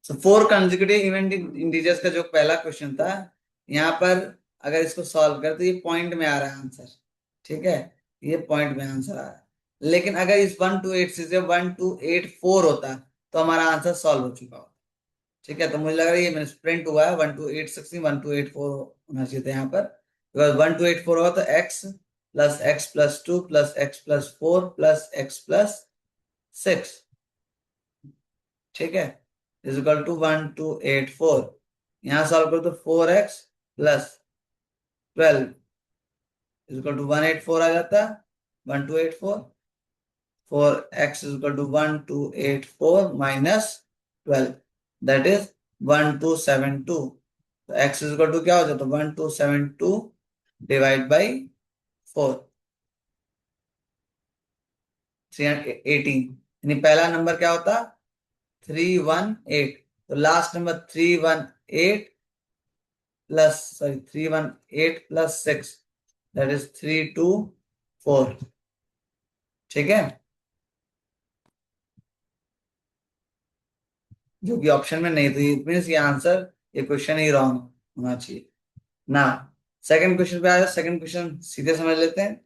सो 4 consecutive event integers का जो पहला क्वेश्चन था, यहाँ पर अगर इसको सॉल्व कर तो ये पॉइंट में आ रहा है आंसर। ठीक है, ये पॉइंट में आंसर आ रहा है। लेकिन अगर इस 128 से 1284 होता तो हमारा आंसर सॉल्व हो चुका होता। ठीक है, तो मुझे लग रहा है ये मैंने प्रिंट हुआ है 1286 नहीं 1284 होना चाहिए था यहाँ पर। बिकॉज 1284 होगा तो x+x+2 +x+4 +x+6। ठीक है, इज इक्वल टू 1284। यहां सॉल्व करो तो 4x+12 इज इक्वल टू 184 आ जाता है। 1284 4x is equal to 1284 -12 that is 1272। तो x इज इक्वल टू क्या हो जाता है 1272 डिवाइड बाई 4 318। यानी पहला नंबर क्या होता 318। तो लास्ट नंबर 318 +6 दैट इज 324। ठीक है, जो कि ऑप्शन में नहीं थी, इट मीन्स ये आंसर, ये क्वेश्चन ही रॉन्ग होना चाहिए ना। सेकंड क्वेश्चन पे आया, सेकंड क्वेश्चन सीधे समझ लेते हैं।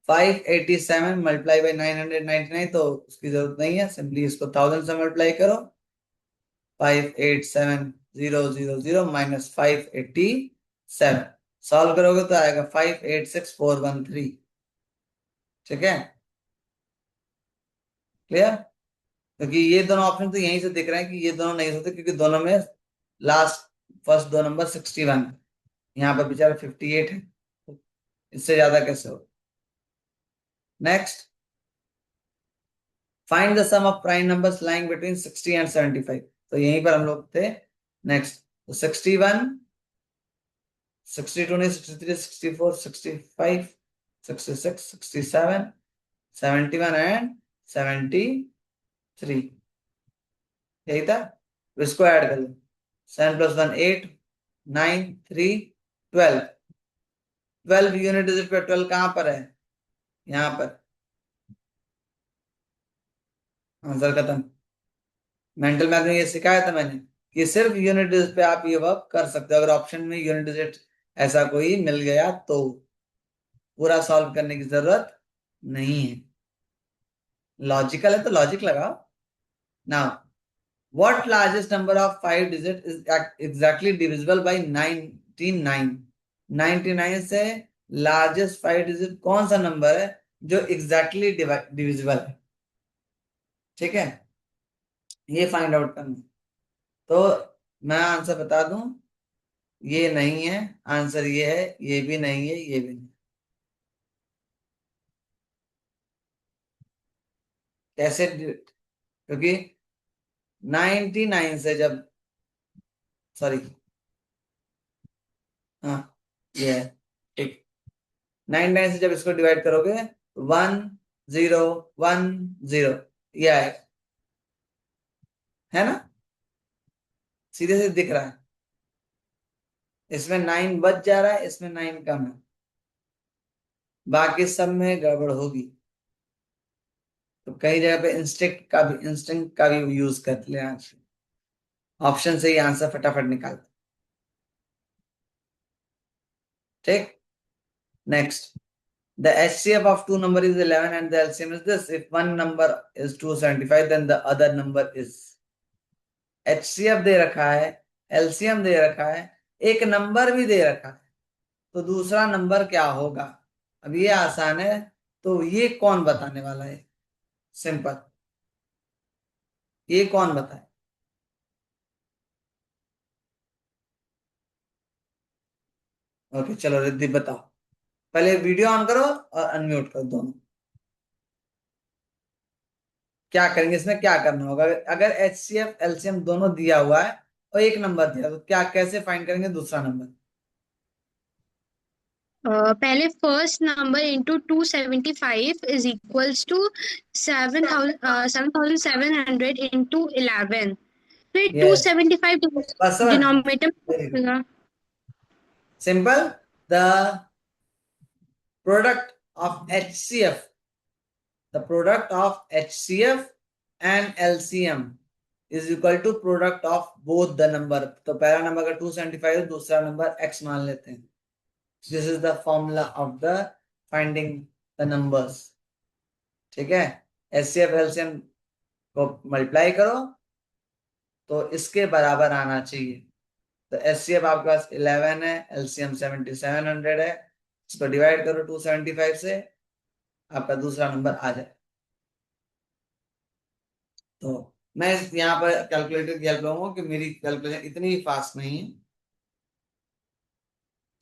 587 मल्टीप्लाई बाई 999, तो उसकी जरूरत नहीं है, सिंपली इसको 1000 से मल्टीप्लाई करो। 587000 -587 सॉल्व करोगे तो आएगा 586413। ठीक है, क्लियर। क्योंकि ये दोनों ऑप्शन तो यहीं से दिख रहे हैं कि ये दोनों नहीं होते, क्योंकि दोनों में लास्ट फर्स्ट दो नंबर 61, यहाँ पर बेचारा 58 है, इससे ज्यादा कैसे हो। Next, find the sum of prime numbers lying between 60 and 75। तो यहीं पर हम लोग थे। नेक्स्ट, तो 61 62 नहीं 63 64 65 66 67 71 एंड 73, यही था। तो इसको ऐड कर लो, 7 + 1 8 9 3 12। 12 यूनिट डिजिट पे 12 कहां पर है, यहां पर। आंसर खत्म। मेंटल मैथ में ये सिखाया था मैंने कि सिर्फ यूनिट डिजिट पे आप ये वर्क कर सकते हो। अगर ऑप्शन में यूनिट डिजिट ऐसा कोई मिल गया तो पूरा सॉल्व करने की जरूरत नहीं है। लॉजिकल है तो लॉजिक लगाओ। Now, what largest number of 5 digit is exactly divisible by 99। 99 से लार्जेस्ट 5 डिजिट कौन सा नंबर है जो एग्जैक्टली डिविजिबल है। ठीक है, ये फाइंड आउट करना। तो मैं आंसर बता दूं, ये नहीं है आंसर, ये है, ये भी नहीं है, ये भी नहीं। कैसे, क्योंकि 99 से जब, सॉरी, हाँ ये है। ठीक, 99 से जब इसको डिवाइड करोगे 1010, ये आएगा, है ना, सीधे से दिख रहा है। इसमें 9 बच जा रहा है, इसमें 9 कम है, बाकी सब में गड़बड़ होगी। तो कई जगह पे इंस्टिंक्ट का भी यूज कर लेना चाहिए। ऑप्शन से ही आंसर फटाफट निकाल। ठीक, next, the HCF of two number is 11 and the LCM is this. If one number is 275 then the other number is। HCF दे रखा है, LCM दे रखा है, एक नंबर भी दे रखा है, तो दूसरा नंबर क्या होगा। अब ये आसान है, तो ये कौन बताने वाला है, सिंपल, ये कौन बताए। ओके चलो रिद्धि बताओ, पहले वीडियो ऑन करो और अनम्यूट करो दोनों। क्या करेंगे इसमें, क्या करना होगा, अगर HCF LCM दोनों दिया हुआ है और एक नंबर दिया तो क्या, कैसे फाइंड करेंगे दूसरा नंबर। पहले first number into 275 is equals to 7700 into 11। फिर यस, 275 बस डिनोमिनेटर में होगा। Simple, the product of HCF the product of HCF and LCM is equal to product of both the number. तो पहला नंबर का 275, दूसरा नंबर x मान लेते हैं। This is the formula of the finding the numbers. ठीक है, HCF LCM को मल्टीप्लाई करो तो इसके बराबर आना चाहिए। तो HCF आपके पास 11 है, LCM 7700 है, इसको डिवाइड करो 275 से, आपका दूसरा नंबर आ जाए। तो मैं यहाँ पर कैलकुलेटर की हेल्प लूंगा कि मेरी कैलकुलेशन इतनी फास्ट नहीं है।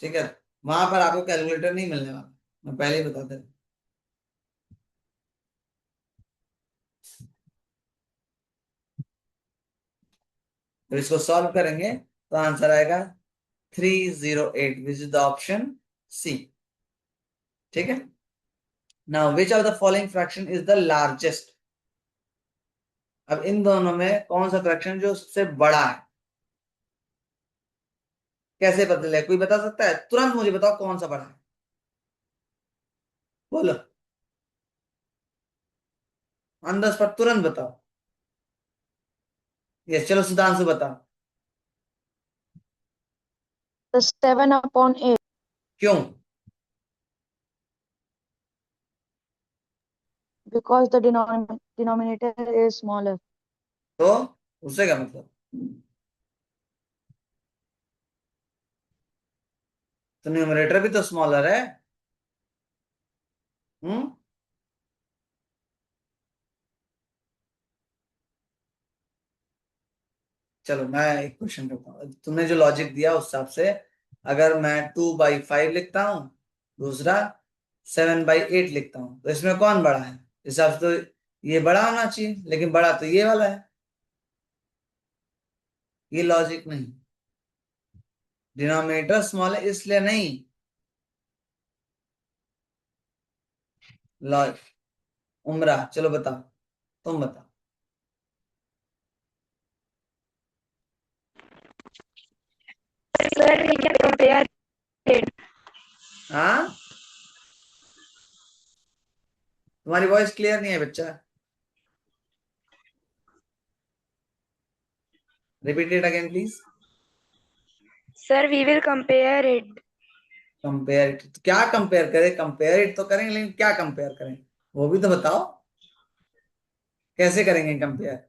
ठीक है, वहां पर आपको कैलकुलेटर नहीं मिलने वाला, मैं पहले ही बता दूं। तो इसको सॉल्व करेंगे तो आंसर आएगा 308 which is the option c. ठीक है, now which of the following fraction is the largest. अब इन दोनों में कौन सा फ्रैक्शन जो सबसे बड़ा है, कैसे पता चले? कोई बता सकता है? तुरंत मुझे बताओ कौन सा बड़ा है, बोलो, ऑन द स्पॉट तुरंत बताओ। यस, चलो सुधांशु बताओ। 7/8 क्यों? because the denominator is smaller. तो उससे क्या मतलब? तो न्यूमरेटर भी तो स्मॉलर है। हम्म, चलो मैं एक क्वेश्चन करता हूँ, तुमने जो लॉजिक दिया उस हिसाब से अगर मैं 2/5 लिखता हूँ, दूसरा 7/8 लिखता हूँ, तो इसमें कौन बड़ा है? इस हिसाब से तो ये बड़ा होना चाहिए, लेकिन बड़ा तो ये वाला है। ये लॉजिक नहीं, डिनोमिनेटर स्मॉल है इसलिए नहीं। लॉ उमरा, चलो बताओ, तुम बताओ। Sir, we can compare it हाँ, तुम्हारी वॉइस क्लियर नहीं है बच्चा, repeat it again please. Sir, we will compare it. Compare it, तो क्या कंपेयर करें? कंपेयर इट तो करेंगे, लेकिन क्या कंपेयर करें वो भी तो बताओ, कैसे करेंगे कंपेयर?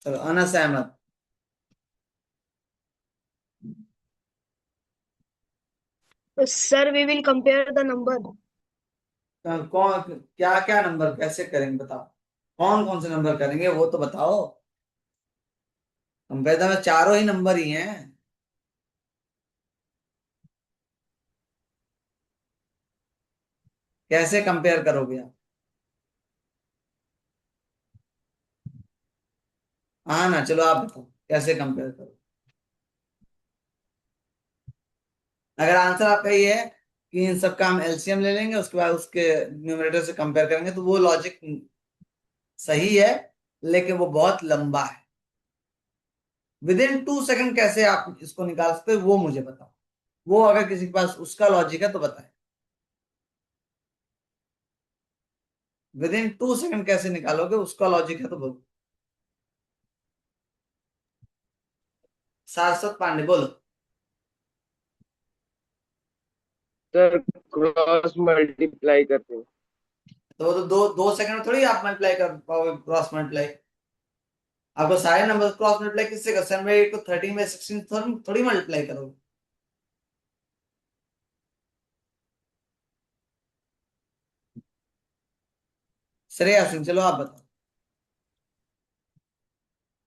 चलो Anas Ahmad. Sir, we will compare the number. कौन क्या क्या नंबर कैसे करेंगे बताओ, कौन कौन से नंबर करेंगे वो तो बताओ। कंपेयर में चारों ही नंबर ही हैं, कैसे कंपेयर करोगे आप? हाँ ना, चलो आप बताओ कैसे कंपेयर करो। अगर आंसर आपका ये है कि इन सबका हम LCM ले लेंगे, उसके बाद उसके न्यूमरेटर से कंपेयर करेंगे, तो वो लॉजिक सही है, लेकिन वो बहुत लंबा है। विद इन 2 सेकंड कैसे आप इसको निकाल सकते हो वो मुझे बताओ। वो अगर किसी के पास उसका लॉजिक है तो बताए। विद इन 2 सेकंड कैसे निकालोगे, उसका लॉजिक है तो बोलो। सारस्वत पांडे बोलो। सर क्रॉस मल्टीप्लाई करते हैं। तो वो तो 2 2 सेकंड में थोड़ी आप मल्टीप्लाई कर पाओगे, क्रॉस मल्टीप्लाई। आपको सारे नंबर क्रॉस मल्टीप्लाई किससे कर? 7/8 को 13/16 थोड़ी मल्टीप्लाई करोगे। श्रेया सिंह, चलो आप बताओ।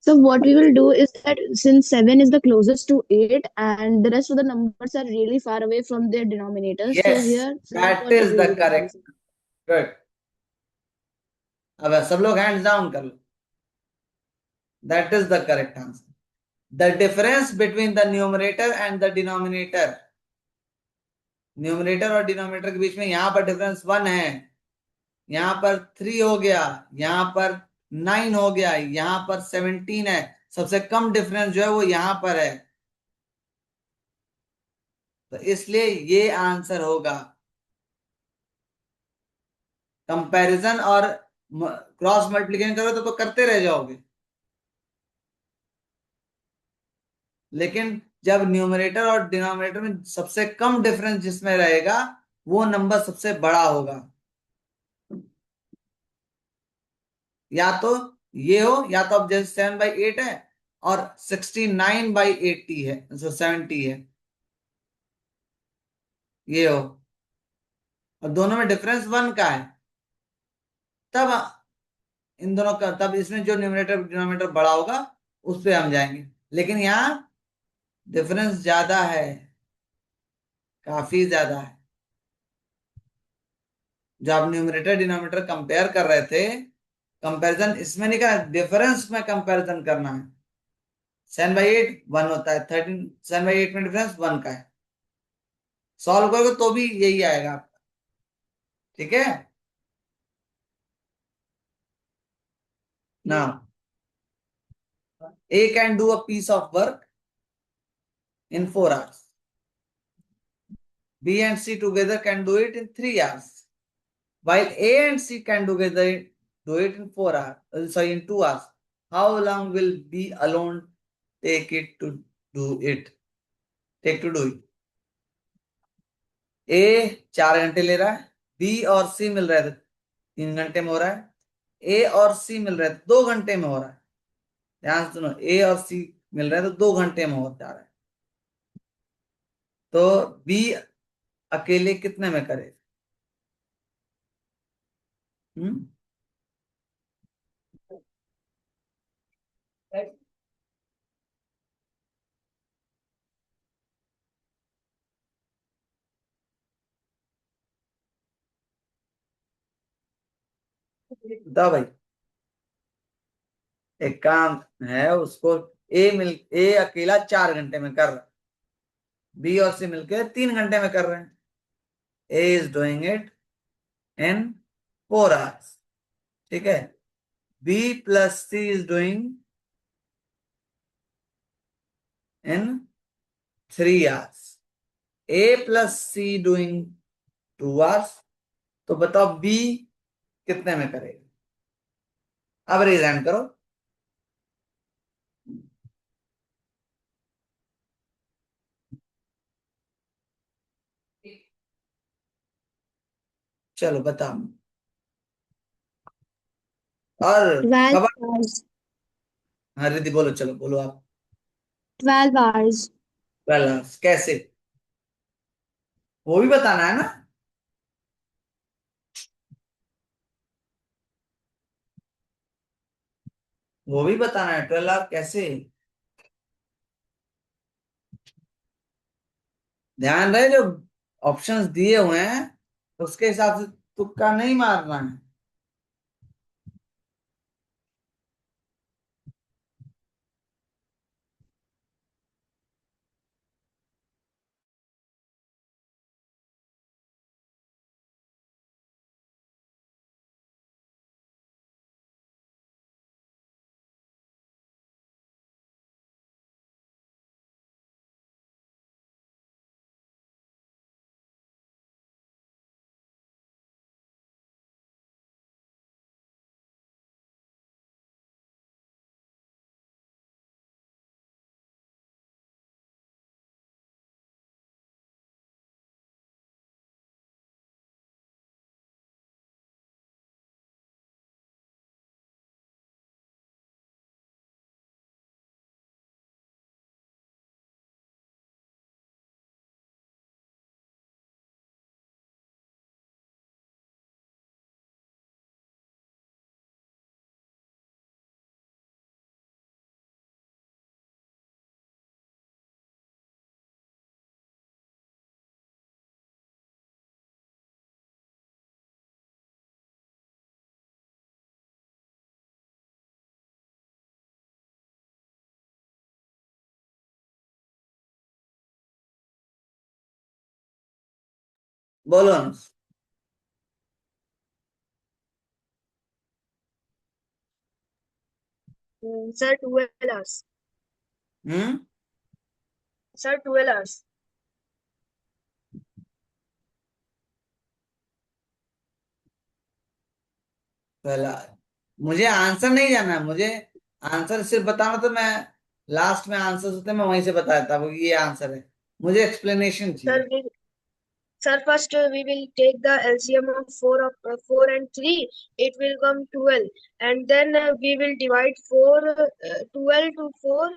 So what we will do is that since 7 is the closest to 8 and the rest of the numbers are really far away from their denominators, so yes, here 7 that point is will the be the correct. answer. Good, अब सब लोग hands down कर लो। That is the correct answer. The difference between the numerator and the denominator, numerator और denominator के बीच में यहाँ पर डिफरेंस 1 है, यहाँ पर 3 हो गया, यहाँ पर 9 हो गया, यहाँ पर 17 है। सबसे कम डिफरेंस जो है वो यहाँ पर है। तो इसलिए ये आंसर होगा। कंपैरिजन और क्रॉस मल्टीप्लिकेशन करो तो करते रह जाओगे, लेकिन जब न्यूमरेटर और डिनोमिनेटर में सबसे कम डिफरेंस जिसमें रहेगा वो नंबर सबसे बड़ा होगा। या तो ये हो, या तो अब जैसे 7/8 है और 69/80 है, जो 70 है, ये हो, और दोनों में डिफरेंस 1 का है, तब इन दोनों का, तब इसमें जो न्यूमरेटर डिनोमिनेटर बड़ा होगा उस पे हम जाएंगे। लेकिन यहाँ डिफरेंस ज्यादा है, काफी ज्यादा है। जो आप न्यूमरेटर डिनोमिनेटर कंपेयर कर रहे थे, कंपैरिजन इसमें नहीं करना, डिफरेंस में कंपैरिजन करना है। 7/8 1 होता है, 13 7/8 में डिफरेंस 1 का है। सॉल्व करोगे तो भी यही आएगा आपका। ठीक है ना। A can do a piece of work in 4 hours. B and C together can do it in 3 hours. While A and C can together do it in 4 hours. Sorry, in 2 hours. How long will B alone take it to do it? Take to do it. A 4 घंटे ले रहा है, B और C मिल रहा है 3 घंटे में हो रहा है, A और C मिल रहा है 2 घंटे में हो रहा है। ध्यान से सुनो, A और C मिल रहा है तो 2 घंटे में हो जा रहा है। तो B अकेले कितने में करे? हम्म बताओ भाई। एक काम है, उसको ए अकेला 4 घंटे में कर रहा है, बी और सी मिलकर 3 घंटे में कर रहे हैं। A is doing it in 4 hours, ठीक है। B plus C is doing in 3 hours, A plus C doing 2 hours. तो बताओ बी कितने में करेगा? अब रिजाइन करो। चलो बताओ। और 12 कब? hours. हाँ रिद्धि बोलो, चलो बोलो आप। 12 hours. 12 आवर्स कैसे, वो भी बताना है ना। वो भी बताना है 12 आवर कैसे। ध्यान रहे, जो ऑप्शंस दिए हुए हैं उसके हिसाब से तुक्का नहीं मारना है। बोलो ना। Sir, 12 hours. हम्म Sir, 12 hours. पहला, मुझे आंसर नहीं जाना है, मुझे आंसर सिर्फ बताना, तो मैं लास्ट में आंसर होते मैं वहीं से बता देता हूँ ये आंसर है, मुझे एक्सप्लेनेशन Sir, चाहिए। sir, first we will take the LCM of 4 and 3. It will come 12, and then we will divide 12 to 4.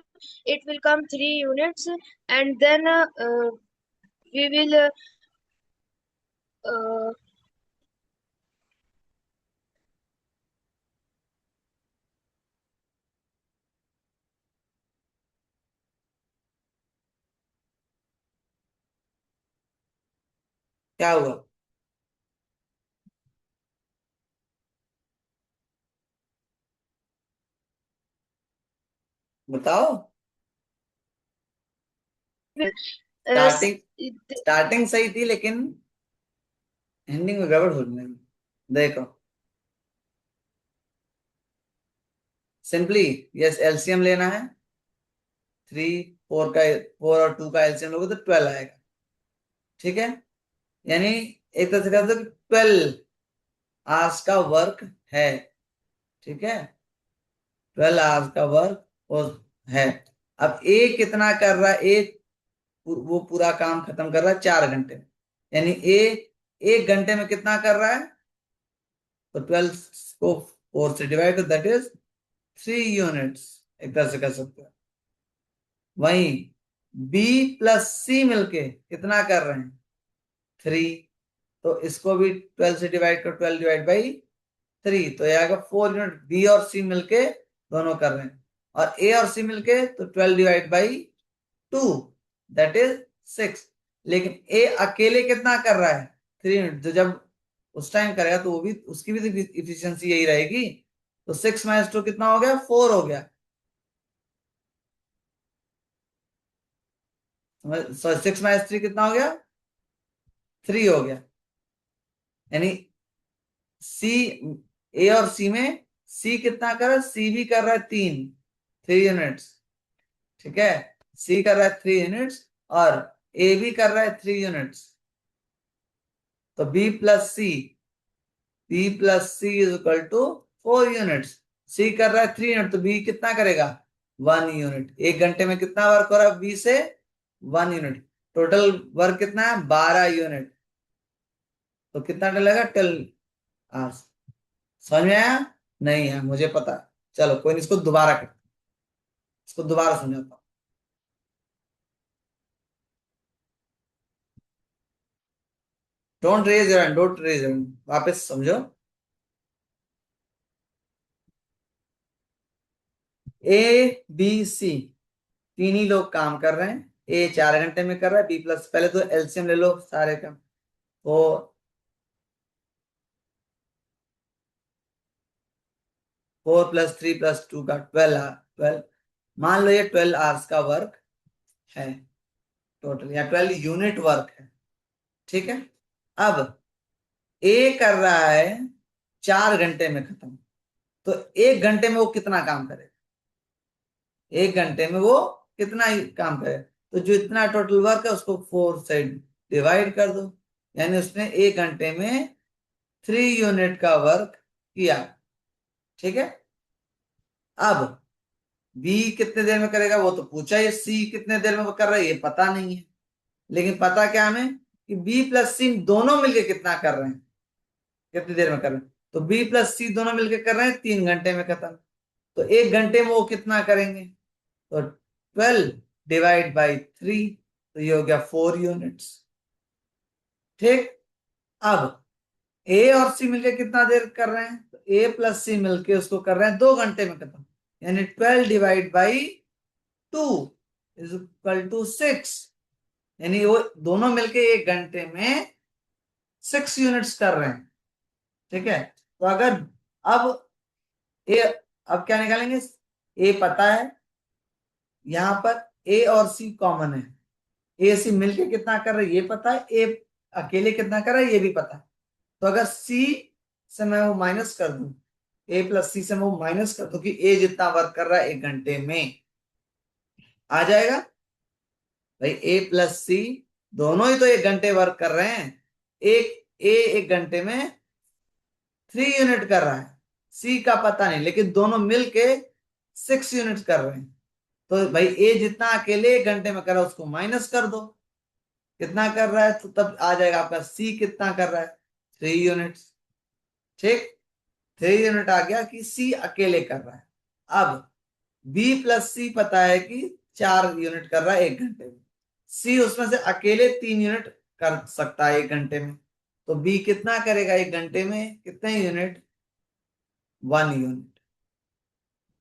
It will come 3 units, and then we will uh, क्या हुआ? बताओ। uh, स्टार्टिंग स्टार्टिंग सही थी, लेकिन ending में गड़बड़ हो गई। देखो सिंपली, यस एलसीएम लेना है, 4 और 2 का एलसीएम लोगे तो 12 आएगा। ठीक है, यानी एक तरह से कह सकते 12 आवर्स का वर्क है। ठीक है, 12 आवर्स का वर्क है। अब ए कितना कर रहा है? वो पूरा काम खत्म कर रहा है 4 घंटे में, यानी ए 1 घंटे में कितना कर रहा है? तो 12 को 4 से डिवाइड, दैट इज 3 यूनिट्स, एक तरह से कह सकते हैं। वहीं बी प्लस सी मिलके कितना कर रहे हैं? 3। तो इसको भी 12 से डिवाइड कर, 12 डिवाइड बाई 3, तो ये आएगा 4 यूनिट। बी और सी मिलके दोनों कर रहे हैं, और ए और सी मिलके तो 12 डिवाइड बाई 2, दैट इज 6। लेकिन ए अकेले कितना कर रहा है? 3 यूनिट। तो जब उस टाइम करेगा तो वो भी, उसकी भी इफिशियंसी यही रहेगी। तो 6 - 2 कितना हो गया? 4 हो गया। सॉरी, 6 - 3 कितना हो गया? 3 हो गया। यानी सी, ए और सी में सी कितना कर रहा है? सी भी कर रहा है 3 यूनिट्स। ठीक है, सी कर रहा है 3 यूनिट्स, और ए भी कर रहा है 3 यूनिट्स। तो B plus C is equal to 4 units. C कर रहा है 3 यूनिट, तो बी कितना करेगा? 1 यूनिट। 1 घंटे में कितना वर्क हो रहा है बी से? 1 यूनिट। टोटल वर्क कितना है? 12 यूनिट। तो कितना डलेगा? 12 आवर्स। समझ में आया? नहीं है, मुझे पता है। चलो कोई नहीं, इसको दोबारा कर, इसको दोबारा समझाता हूं। Don't raise your hand, don't raise your hand, वापस समझो। ए बी सी तीन ही लोग काम कर रहे हैं। ए 4 घंटे में कर रहा है, बी प्लस, पहले तो एलसीएम ले लो सारे का। तो 4 + 3 + 2 का 12 मान लो ये 12 आवर्स का वर्क है टोटल, या 12 यूनिट वर्क है। ठीक है, अब ए कर रहा है 4 घंटे में खत्म, तो 1 घंटे में वो कितना काम करे? 1 घंटे में वो कितना ही काम करे? तो जो इतना टोटल वर्क है उसको 4 से डिवाइड कर दो, यानी उसने 1 घंटे में 3 यूनिट का वर्क किया। ठीक है, अब बी कितने देर में करेगा वो तो पूछा है, सी कितने देर में वो कर रहा है ये पता नहीं है। लेकिन पता क्या हमें कि बी प्लस सी दोनों मिलके कितना कर रहे हैं, कितनी देर में कर रहे हैं? तो बी प्लस सी दोनों मिलके कर रहे हैं 3 घंटे में खत्म। तो 1 घंटे में वो कितना करेंगे? तो 12 डिवाइड बाई 3, तो ये हो गया 4 यूनिट्स। ठीक, अब ए और सी मिलके कितना देर कर रहे हैं? तो ए प्लस सी मिलके उसको कर रहे हैं 2 घंटे में खत्म, यानी 12 divide by 2 is equal to 6। यानी वो दोनों मिलके 1 घंटे में 6 यूनिट्स कर रहे हैं। ठीक है, तो अगर अब ए, अब क्या निकालेंगे? ए पता है, यहां पर ए और सी कॉमन है, ए सी मिलके कितना कर रहे हैं ये पता है, ए अकेले कितना कर रहा है ये भी पता है। तो अगर सी से मैं वो माइनस कर दूं, ए प्लस सी से मैं वो माइनस कर दूं कि ए जितना वर्क कर रहा है 1 घंटे में, आ जाएगा भाई। ए प्लस सी दोनों ही तो 1 घंटे वर्क कर रहे हैं। एक ए 1 घंटे में 3 यूनिट कर रहा है, सी का पता नहीं, लेकिन दोनों मिलके 6 यूनिट्स कर रहे हैं। तो भाई ए जितना अकेले 1 घंटे में कर रहा है उसको माइनस कर दो, कितना कर रहा है, तो तब आ जाएगा आपका सी कितना कर रहा है, 3 यूनिट्स। ठीक, 3 यूनिट आ गया कि सी अकेले कर रहा है। अब बी प्लस सी पता है कि 4 यूनिट कर रहा है 1 घंटे में, सी उसमें से अकेले 3 यूनिट कर सकता है 1 घंटे में, तो बी कितना करेगा 1 घंटे में, कितने यूनिट, 1 यूनिट।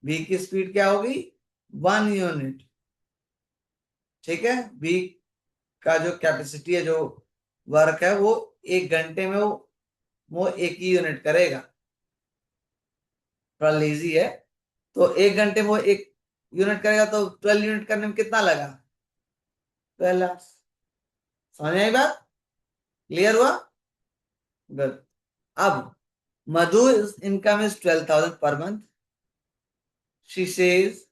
बी की स्पीड क्या होगी, 1 यूनिट। ठीक है, बी का जो कैपेसिटी है, जो वर्क है, वो 1 घंटे में वो 1 ही यूनिट करेगा। थोड़ा लेजी है, तो 1 घंटे में वो 1 यूनिट करेगा, तो 12 यूनिट करने में कितना लगा, 12 समझ में आई बात, क्लियर हुआ, गुड। अब मधु income is 12,000 per month, she says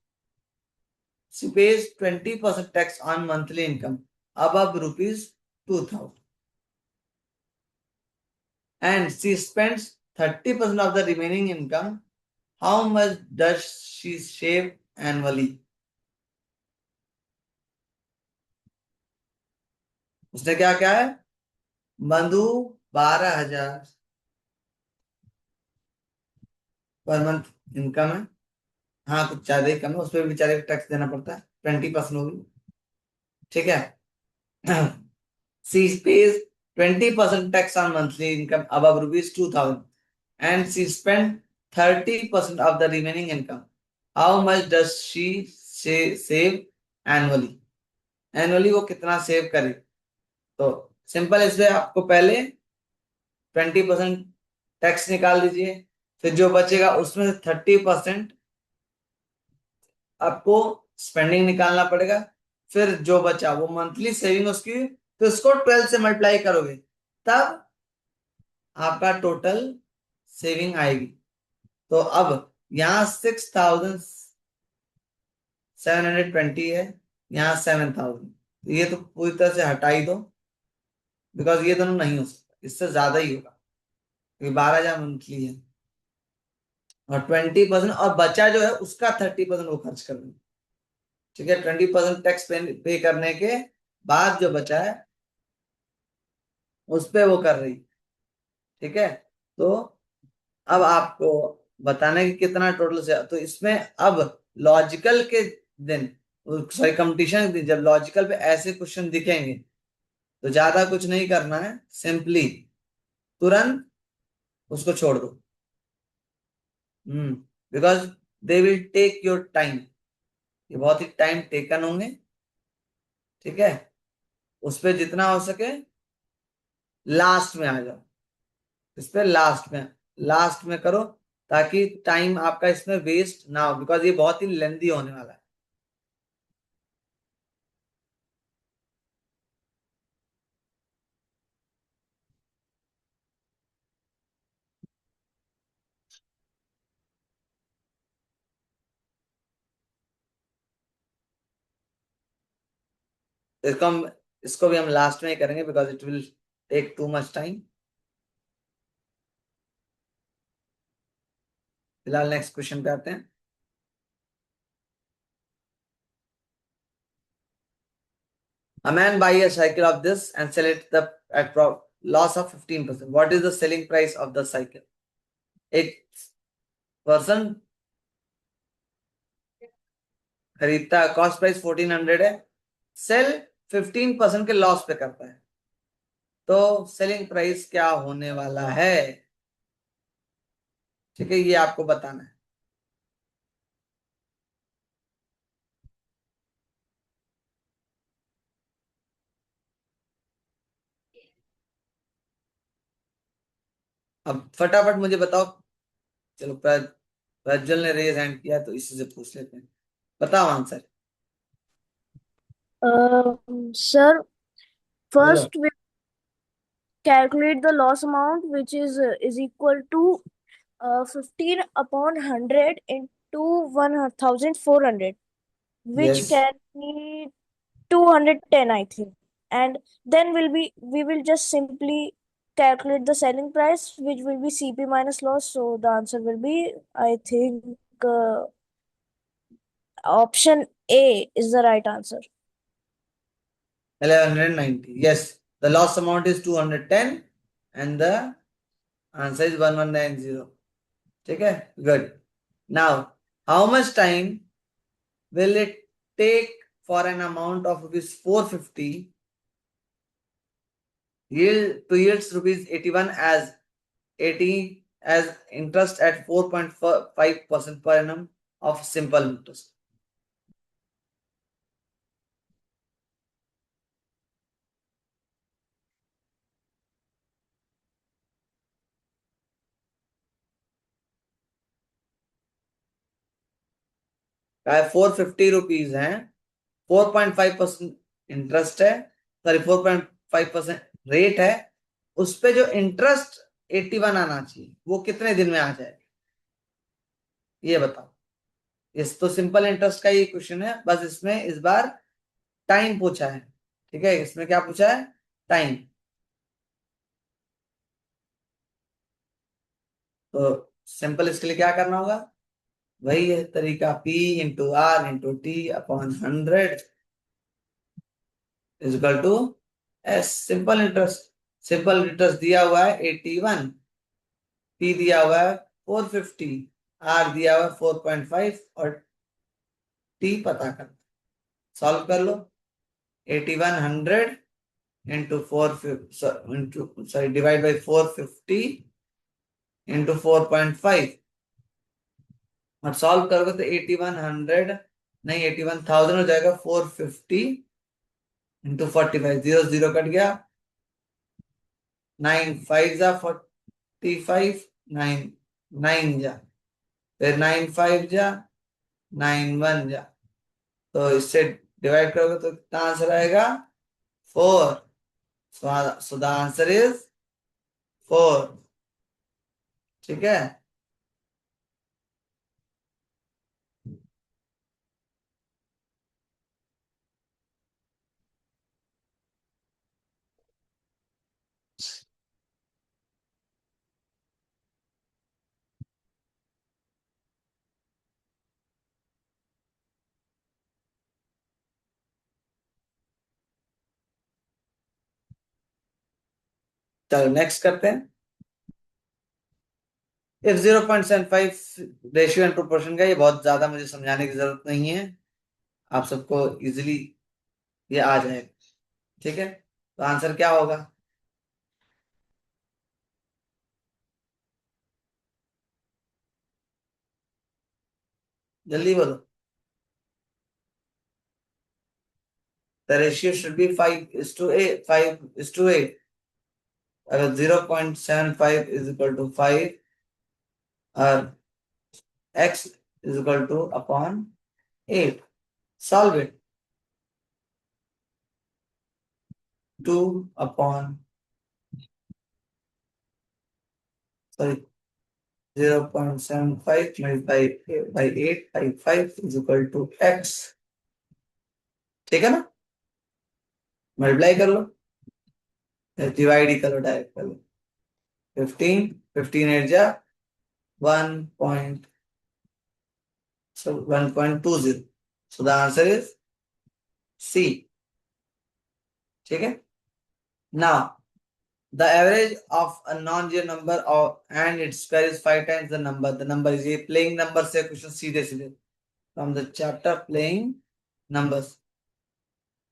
she pays 20% tax on monthly income above rupees 2,000 and she spends 30% of the remaining income. How much does she save annually? उसने क्या क्या है, मधु 12,000 पर मंथ इनकम है, हाँ कुछ ज्यादा ही कम है, उस पर भी बेचारे को टैक्स देना पड़ता है, 20% होगी। ठीक है, she pays 20% tax on monthly income above rupees 2,000 and she spent 30% of the remaining income. How much does she save annually? Annually वो कितना सेव करे, तो सिंपल, इसमें आपको पहले 20% टैक्स निकाल दीजिए, फिर जो बचेगा उसमें से 30% आपको स्पेंडिंग निकालना पड़ेगा, फिर जो बचा वो मंथली सेविंग उसकी, तो इसको 12 से मल्टीप्लाई करोगे तब आपका टोटल सेविंग आएगी। तो अब यहाँ 6,720 है, यहाँ 7,000, तो ये तो पूरी तरह से हटा ही दो, बिकॉज ये दोनों नहीं हो सकता, इससे ज्यादा ही होगा, क्योंकि 12,000 मंथली है, और 20% और बचा जो है उसका 30% वो खर्च कर देंगे। ठीक है, 20% टैक्स पे करने के बाद जो बचा है उस पे वो कर रही। ठीक है, तो अब आपको बताने की कितना टोटल से, तो इसमें अब लॉजिकल के दिन, सॉरी कंपटीशन के दिन, जब लॉजिकल पे ऐसे क्वेश्चन दिखेंगे तो ज्यादा कुछ नहीं करना है, सिंपली तुरंत उसको छोड़ दो, because they will take your time, ये बहुत ही टाइम टेकन होंगे। ठीक है, उस पर जितना हो सके लास्ट में आ जाओ, इस पे लास्ट में करो, ताकि टाइम आपका इसमें वेस्ट ना हो, बिकॉज ये बहुत ही लेंदी होने वाला है। इसको भी हम लास्ट में ही करेंगे, because it will take too much time. फिलहाल नेक्स्ट क्वेश्चन पे आते हैं। A man buy a cycle of this and sell it at loss of 15%. What is the selling price of the cycle? एक person खरीदता है, cost price 1400 है, cell 15% के loss पे करता है, तो सेलिंग प्राइस क्या होने वाला है? ठीक है, ये आपको बताना है। अब फटाफट मुझे बताओ, चलो प्रज्वल ने रेज हैंड किया तो इसी से पूछ लेते हैं, बताओ आंसर। Sir, बोलो। first we calculate the loss amount, which is equal to 15 upon 100 into 1,400, which Yes. can be 210, I think. And then we will just simply calculate the selling price, which will be CP minus loss. So the answer will be, I think, option A is the right answer. 1190. Yes, the loss amount is 210 and the answer is 1190. Okay, good. Now, how much time will it take for an amount of rupees 450 yields rupees 81 as 80 as interest at 4.5% per annum of simple interest? क्या 450 rupees है, 4.5% interest है, sorry 4.5% rate है, उस पे जो interest 81 आना चाहिए वो कितने दिन में आ जाए, ये बताओ। इस तो सिंपल इंटरेस्ट का ये क्वेश्चन है, बस इसमें इस बार टाइम पूछा है। ठीक है, इसमें क्या पूछा है, टाइम। तो सिंपल इसके लिए क्या करना होगा, वही है तरीका, P into r into t upon 100 is equal to s, simple interest. Simple interest दिया हुआ है 81, P दिया हुआ है 450, R दिया हुआ है 4.5 और T पता कर, सॉल्व कर लो। 8100 into 450 sorry divide by 450 into 4.5 और सॉल्व करोगे तो 8100 नहीं 81,000 हो जाएगा। 450 इंटू 45, 0 0 कट गया, 9 5 जा 45, 9 9 जा, फिर 9 5 जा, 9 1 जा, तो इससे डिवाइड करोगे तो कितना आंसर आएगा, 4। So the answer is 4। ठीक है, चलो नेक्स्ट करते हैं। इफ 0.75 रेशियो एंड प्रोपोर्शन का, ये बहुत ज्यादा मुझे समझाने की जरूरत नहीं है, आप सबको इजीली ये आ जाएगा। ठीक है, तो आंसर क्या होगा, जल्दी बोलो। The ratio should be 5:8, 5:8। अगर 0.75 is equal to 5 और x is equal to upon 8, solve it। 2 upon, sorry, 0.75 multiplied by 8 by 5 is equal to x। ठीक है ना, मल्टीप्लाई कर लो, डिवाइड ही करो, डायरेक्ट कर लो। 15 15 8 जा 1.20, so the answer is C। ठीक है, now the average of a non-zero number of and its square is 5 times the number is, ये playing number से क्वेश्चन सीधे सीधे from the chapter playing numbers।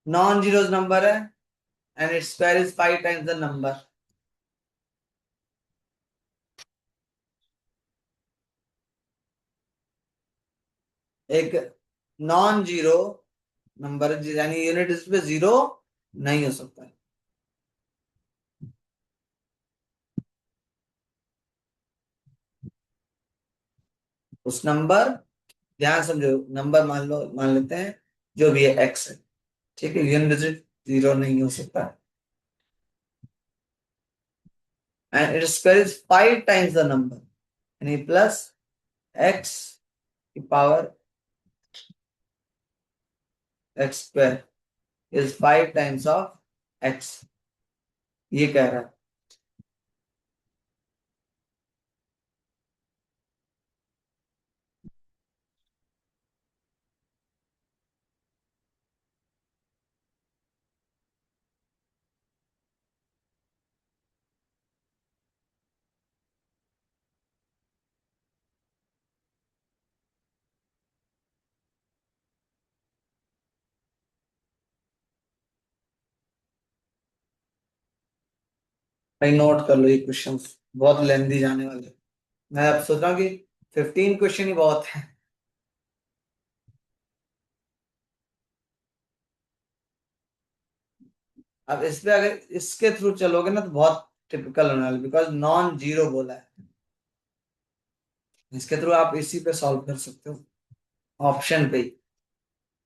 Non zeros number है and its square is 5 times the number। एक non zero number यानी unit इस पे zero नहीं हो सकता है। उस नंबर, ध्यान समझो, नंबर मान लेते हैं जो भी है x है। ठीक है, यूनिट डिजिट जीरो नहीं हो सकता and it square is 5 times the number, यानी प्लस x की power x square is 5 times of x, ये कह रहा है। भाई नोट कर लो ये क्वेश्चन, बहुत लेंदी जाने वाले। मैं अब सोच रहा हूँ कि 15 क्वेश्चन ही बहुत है। अब इस पे अगर इसके थ्रू चलोगे ना तो बहुत टिपिकल होने वाला, बिकॉज नॉन जीरो बोला है। इसके थ्रू आप इसी पे सॉल्व कर सकते हो, ऑप्शन पे ही,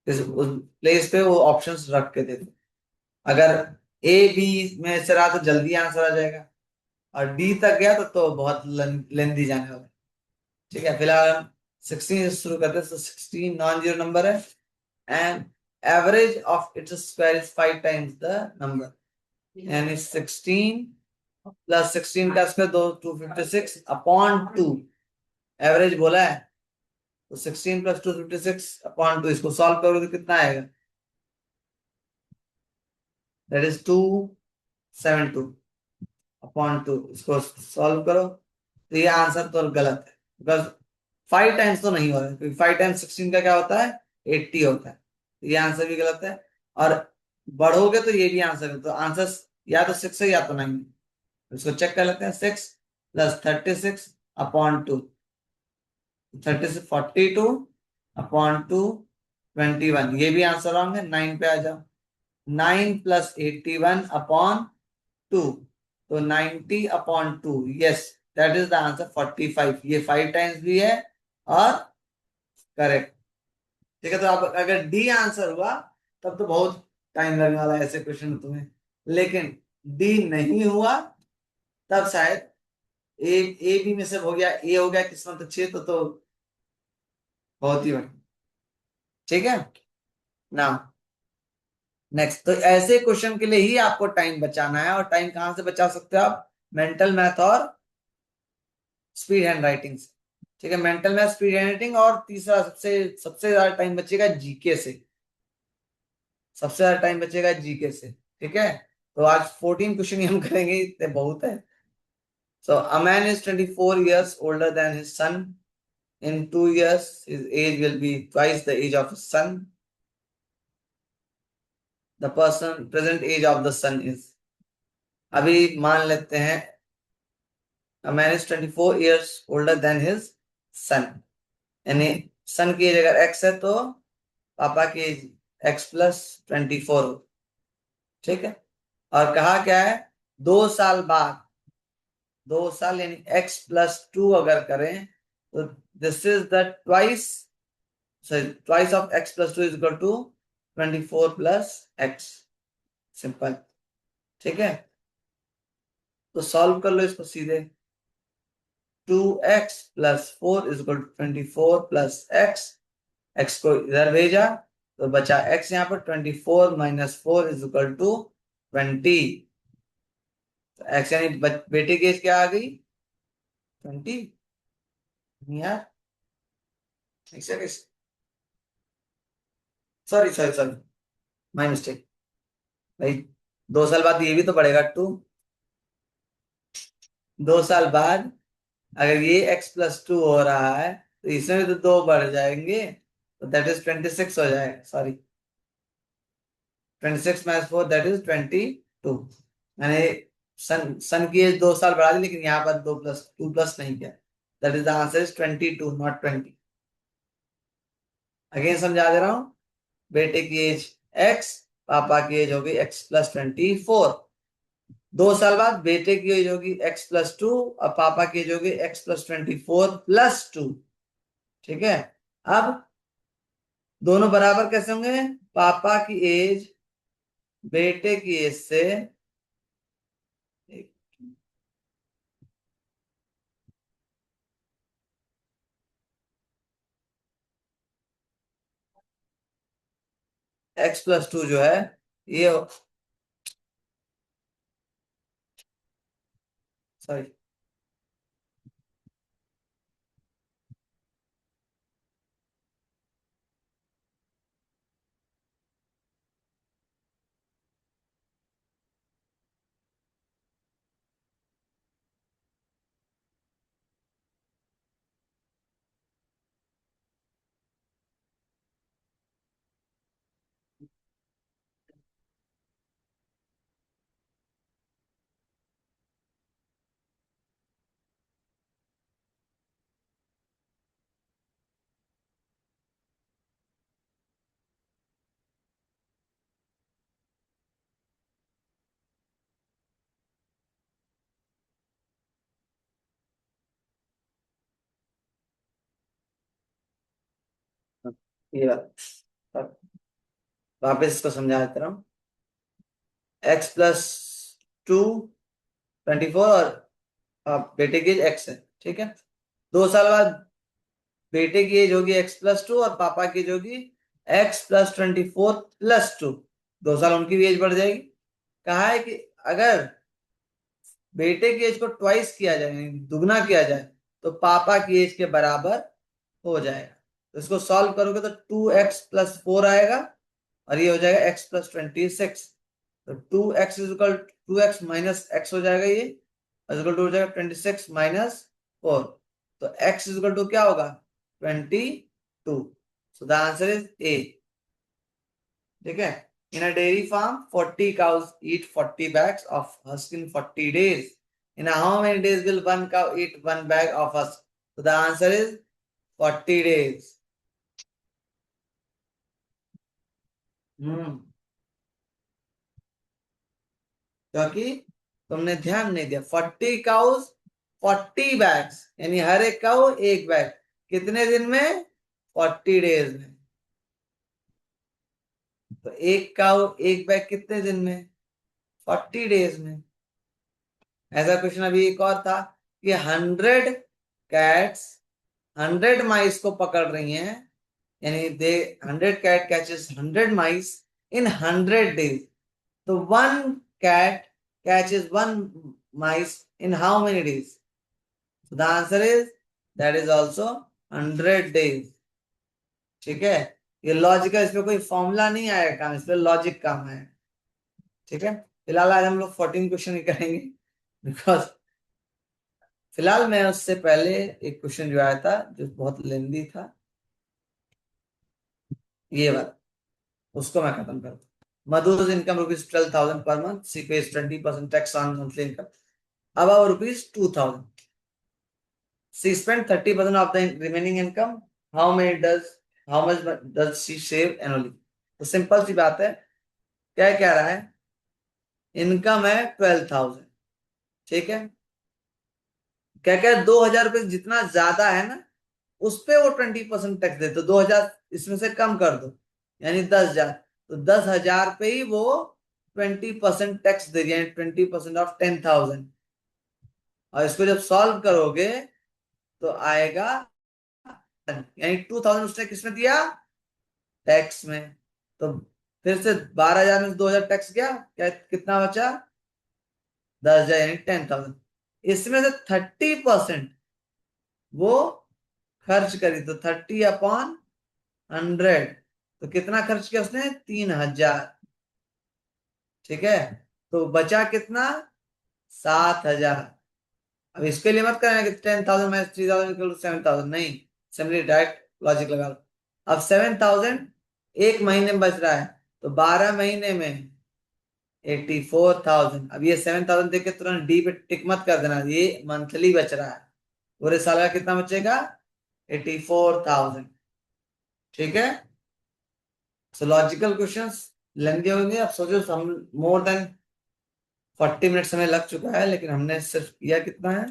उस प्लेस पे वो ऑप्शंस रख के दे दो। अगर ए बी में से रहा तो जल्दी आंसर आ जाएगा, और डी तक गया तो बहुत लेंदी जाने वाला है। ठीक है, फिलहाल हम 16 से शुरू करते हैं। तो 16 नॉन जीरो नंबर है, and average of its square is 5 times the number, यानी 16 प्लस 16 का स्क्वायर 256 अपॉन 2, एवरेज बोला है। तो 16 प्लस 256 अपॉन 2, इसको सॉल्व करोगे तो कितना आएगा? That is 272 upon 2। इसको सॉल्व करो तो ये आंसर तो गलत है, बिकॉज 5 टाइम्स तो नहीं हो रहा है, क्योंकि 5 टाइम्स 16 का क्या होता है? 80 होता है। तो ये आंसर भी गलत है, और बढ़ोगे तो ये भी आंसर है। तो आंसर या तो 6 है या तो 9। इसको चेक कर लेते हैं। 6 प्लस 36 अपॉन 2, 36 42 अपॉन 2 21, ये भी आंसर रॉन्ग है। 9 पे आ जाओ। 9 प्लस 81 अपॉन 2, तो 90 upon 2, yes that is the answer 45। ये 5 टाइम्स भी है और करेक्ट। ठीक है, तो अब अगर डी आंसर हुआ तब तो बहुत टाइम लगने वाला है ऐसे क्वेश्चन में तुम्हें, लेकिन डी नहीं हुआ तब शायद ए बी में से हो गया, ए हो गया किस्मत अच्छी है तो बहुत ही बढ़िया। ठीक है ना, नेक्स्ट। तो ऐसे क्वेश्चन के लिए ही आपको टाइम बचाना है, और टाइम कहां से बचा सकते हो आप? मेंटल मैथ और स्पीड हैंड राइटिंग से। ठीक है, mental math, speed hand writing, और तीसरा सबसे सबसे ज्यादा टाइम बचेगा जीके से। सबसे ज्यादा टाइम बचेगा जीके से। ठीक है, तो आज 14 क्वेश्चन ही हम करेंगे, इतने बहुत है। So a man is 24 years older than his son. In 2 years his age will be twice the age of his son. The person present age of the son is, अभी मान लेते हैं a man is 24 years older than his son, यानी सन की as अगर x है तो पापा की एज x प्लस 24 हो। ठीक है, और कहा क्या है? 2 साल बाद, 2 साल यानी x प्लस 2 अगर करें तो this is the twice, sorry twice of x plus 2 is equal to 24 plus x। Simple. ठीक है, तो सॉल्व कर लो इसको सीधे। 2x plus 4 is equal to 24 plus x। x को इधर भेजा तो बचा x, यहाँ पर 24 माइनस 4 इज इक्वल टू 20। तो x यानी बेटे की एज क्या आ गई? 20। यार ऐसा कैसे? Sorry sorry sorry, my mistake भाई। 2 साल बाद ये भी तो बढ़ेगा 2। 2 साल बाद अगर ये x प्लस 2 हो रहा है तो इसमें भी तो 2 बढ़ जाएंगे, तो दैट इज 26 हो जाएगा। Sorry, 26 minus 4 that is 22। मैंने सन की एज 2 साल बढ़ा दी, लेकिन यहाँ पर 2 प्लस नहीं किया। That is the answer is 22 not 20। Again समझा दे रहा हूं। बेटे की एज x, पापा की एज होगी x प्लस 24। 2 साल बाद बेटे की एज होगी x प्लस 2, और पापा की एज होगी x प्लस 24 प्लस 2। ठीक है, अब दोनों बराबर कैसे होंगे? पापा की एज बेटे की एज से x प्लस 2 जो है ये, सॉरी ये बात अब वापस इसको समझा देता हूँ। x प्लस 2 24 और बेटे की एज x है, ठीक है। 2 साल बाद बेटे की एज होगी x प्लस 2 और पापा की एज होगी x प्लस 24 प्लस 2। 2 साल उनकी भी एज बढ़ जाएगी। कहा है कि अगर बेटे की एज को ट्वाइस किया जाए, यानी दुगना किया जाए, तो पापा की एज के बराबर हो जाएगा। तो इसको सॉल्व करोगे तो 2x प्लस 4 आएगा और ये हो जाएगा x प्लस 26। तो 2x माइनस x हो जाएगा, ये इक्वल टू हो जाएगा 26 माइनस 4। तो x इक्वल टू क्या होगा 22। So the answer is a. ठीक है। In a dairy farm, 40 cows eat 40 bags of husk in 40 days. In how many days will one cow eat 1 bag of husk? So the answer is 40 days. क्योंकि तुमने ध्यान नहीं दिया। 40 cows 40 bags, यानी हर एक cow एक बैग। कितने दिन में? 40 डेज में। तो एक काउ एक बैग कितने दिन में? 40 डेज में। ऐसा क्वेश्चन अभी एक और था कि 100 कैट्स 100 माइस को पकड़ रही हैं, यानी 100 कैट कैचेस 100 माइस इन 100 डेज। तो 1 cat catches 1 mice in how many days? So the answer is that is also 100 days. ठीक है। ये लॉजिकल, इसमें कोई फॉर्मूला नहीं आएगा काम, इसमें लॉजिक काम है। ठीक है। फिलहाल आज हम लोग 14 क्वेश्चन ही करेंगे, बिकॉज फिलहाल मैं उससे पहले एक क्वेश्चन जो आया था जो बहुत लेंदी था, ये बात, उसको मैं खत्म करता हूँ। Madhu's income rupees 12,000 per month. She pays 20% tax on monthly income above rupees 2,000. She spent 30% of the remaining income. How much does she save annually? तो सिंपल सी बात है, क्या कह रहा है? इनकम है 12,000, ठीक है। क्या कह रहा है? 2,000 रुपये जितना ज्यादा है ना, उस पे वो 20% टैक्स देते। 2,000 इसमें से कम कर दो, यानी 10,000। तो 10,000 पे ही वो 20% टैक्स दे रही है, 20% ऑफ 10,000। और इसको जब सॉल्व करोगे तो आएगा, यानी 2,000 उसने किसमें दिया? टैक्स में। तो फिर से 12,000 में 2,000 टैक्स गया, क्या कितना बचा? 10,000, यानी 10,000। इसमें से 30% वो खर्च करी, तो 30/100। तो कितना खर्च किया उसने? 3,000। ठीक है। तो बचा कितना? 7,000। अब इसके लिए मत करना कि 10,000 माइनस 3,000 इक्वल टू 7,000, नहीं, सिंपली डायरेक्ट लॉजिक लगा लो। अब 7,000 एक महीने में बच रहा है, तो 12 महीने में 84,000। अब ये 7,000 देख के तुरंत डी पे टिक मत कर देना, ये मंथली बच रहा है। पूरे साल का कितना बचेगा? 84,000। ठीक है। सो लॉजिकल क्वेश्चंस लेंगे होंगे। अब सोचो, हम मोर देन 40 मिनट समय लग चुका है, लेकिन हमने सिर्फ किया कितना है?